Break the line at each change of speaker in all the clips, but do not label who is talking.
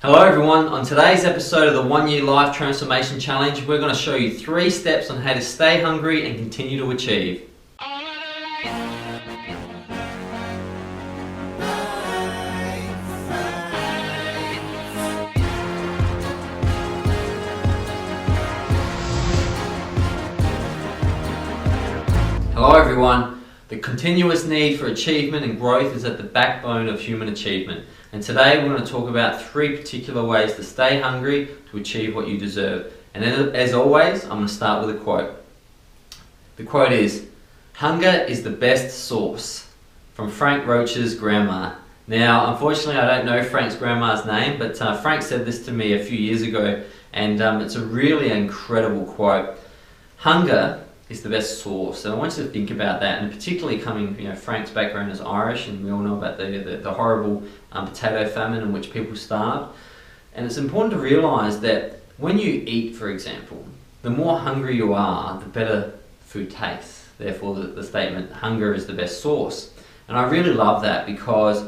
Hello everyone, on today's episode of the 1 Year Life Transformation Challenge, we're going to show you 3 steps on how to stay hungry and continue to achieve. Hello everyone. The continuous need for achievement and growth is at the backbone of human achievement. And today we're going to talk about 3 particular ways to stay hungry to achieve what you deserve. And as always, I'm going to start with a quote. The quote is, "Hunger is the best sauce," from Frank Roach's grandma. Now, unfortunately, I don't know Frank's grandma's name, but Frank said this to me a few years ago, and it's a really incredible quote. Hunger is the best sauce, and I want you to think about that, and particularly coming, Frank's background is Irish, and we all know about the horrible potato famine in which people starved. And it's important to realise that when you eat, for example, the more hungry you are, the better food tastes. Therefore, the statement, hunger is the best sauce. And I really love that, because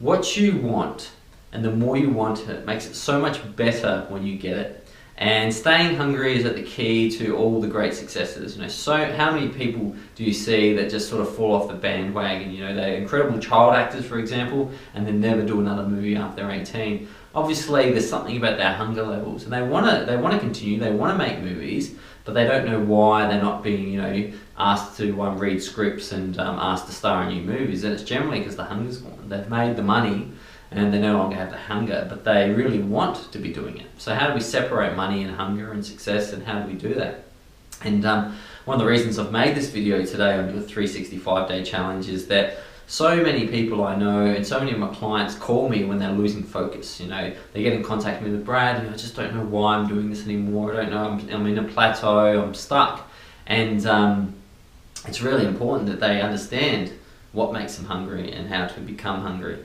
what you want, and the more you want it, makes it so much better when you get it. And staying hungry is at the key to all the great successes. So how many people do you see that just sort of fall off the bandwagon? They're incredible child actors, for example, and then never do another movie after they're 18. Obviously, there's something about their hunger levels, and they want to continue. They want to make movies, but they don't know why they're not being, asked to read scripts and asked to star in new movies. And it's generally because the hunger's gone. They've made the money, and they no longer have the hunger, but they really want to be doing it. So how do we separate money and hunger and success, and how do we do that? And one of the reasons I've made this video today on your 365-day challenge is that so many people I know and so many of my clients call me when they're losing focus. They get in contact with me with, "Brad, I just don't know why I'm doing this anymore. I don't know, I'm in a plateau, I'm stuck." And it's really important that they understand what makes them hungry and how to become hungry.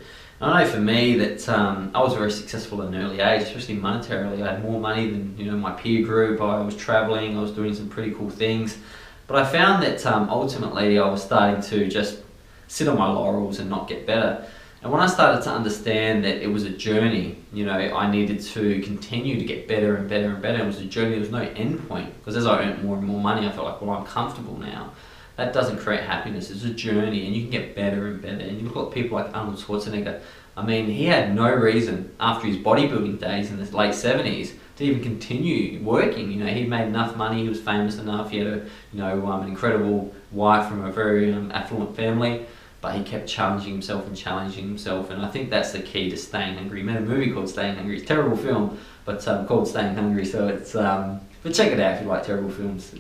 I know for me that I was very successful at an early age, especially monetarily. I had more money than my peer group. I was traveling, I was doing some pretty cool things. But I found that ultimately I was starting to just sit on my laurels and not get better. And when I started to understand that it was a journey, I needed to continue to get better and better and better. It was a journey, there was no end point. Because as I earned more and more money, I felt like, well, I'm comfortable now. That doesn't create happiness. It's a journey, and you can get better and better. And you look at people like Arnold Schwarzenegger. I mean, he had no reason after his bodybuilding days in the late 70s to even continue working. He made enough money, he was famous enough, he had an incredible wife from a very affluent family, but he kept challenging himself, and I think that's the key to staying hungry. He made a movie called Staying Hungry. It's a terrible film, but called Staying Hungry, so it's but check it out if you like terrible films.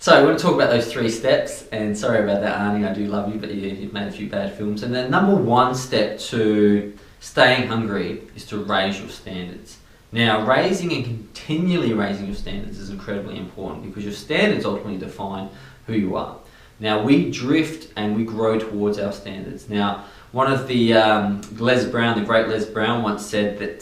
So we're going to talk about those 3 steps, and sorry about that, Arnie, I do love you, but you've made a few bad films. And the number 1 step to staying hungry is to raise your standards. Now, raising and continually raising your standards is incredibly important, because your standards ultimately define who you are. Now, we drift and we grow towards our standards. Now, one of the Les Brown, the great Les Brown, once said that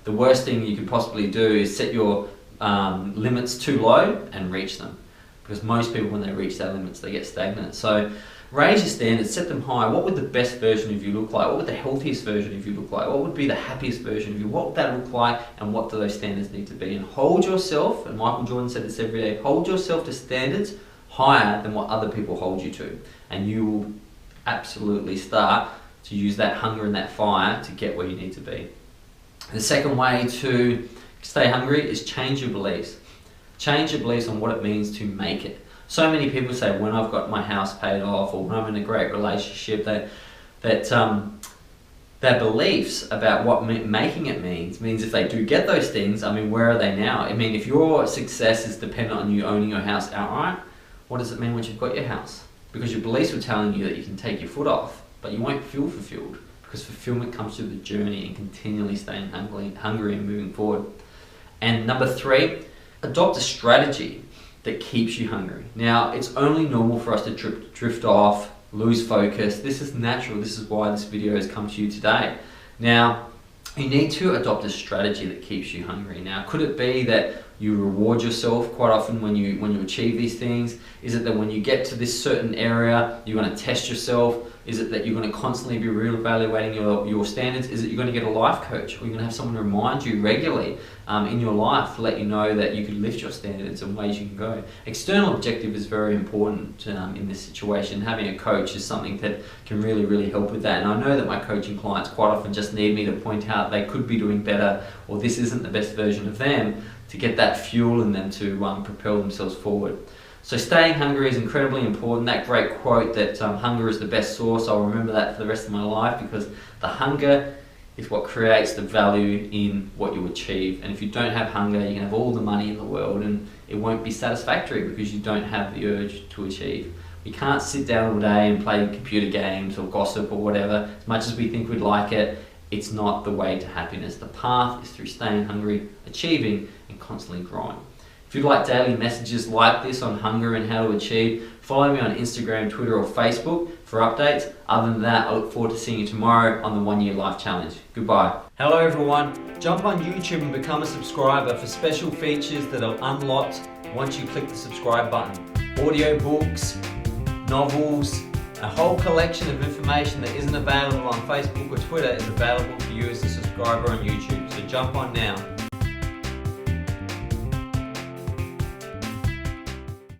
the worst thing you could possibly do is set your limits too low and reach them. Because most people, when they reach their limits, they get stagnant. So raise your standards, set them high. What would the best version of you look like? What would the healthiest version of you look like? What would be the happiest version of you? What would that look like, and what do those standards need to be? And hold yourself, and Michael Jordan said this every day, hold yourself to standards higher than what other people hold you to. And you will absolutely start to use that hunger and that fire to get where you need to be. The second way to stay hungry is change your beliefs. Change your beliefs on what it means to make it. So many people say, when I've got my house paid off, or when I'm in a great relationship, that their beliefs about what making it means if they do get those things, where are they now? If your success is dependent on you owning your house outright, what does it mean once you've got your house? Because your beliefs were telling you that you can take your foot off, but you won't feel fulfilled, because fulfillment comes through the journey and continually staying hungry and moving forward. And number 3, adopt a strategy that keeps you hungry. Now, it's only normal for us to drift off, lose focus. This is natural. This is why this video has come to you today. Now, you need to adopt a strategy that keeps you hungry. Now, could it be that you reward yourself quite often when you achieve these things? Is it that when you get to this certain area, you're going to test yourself Is it that you're going to constantly be reevaluating your standards? Is it you're going to get a life coach, or you're going to have someone remind you regularly in your life to let you know that you could lift your standards and ways you can go? External objective is very important in this situation. Having a coach is something that can really help with that. And I know that my coaching clients quite often just need me to point out they could be doing better, or this isn't the best version of them, to get that fuel in them to propel themselves forward. So staying hungry is incredibly important. That great quote that hunger is the best source, I'll remember that for the rest of my life, because the hunger is what creates the value in what you achieve. And if you don't have hunger, you can have all the money in the world and it won't be satisfactory because you don't have the urge to achieve. We can't sit down all day and play computer games or gossip or whatever. As much as we think we'd like it, it's not the way to happiness. The path is through staying hungry, achieving, and constantly growing. If you'd like daily messages like this on hunger and how to achieve, follow me on Instagram, Twitter, or Facebook for updates. Other than that, I look forward to seeing you tomorrow on the 1 Year Life Challenge. Goodbye. Hello everyone. Jump on YouTube and become a subscriber for special features that are unlocked once you click the subscribe button. Audiobooks, novels, a whole collection of information that isn't available on Facebook or Twitter is available for you as a subscriber on YouTube. So jump on now.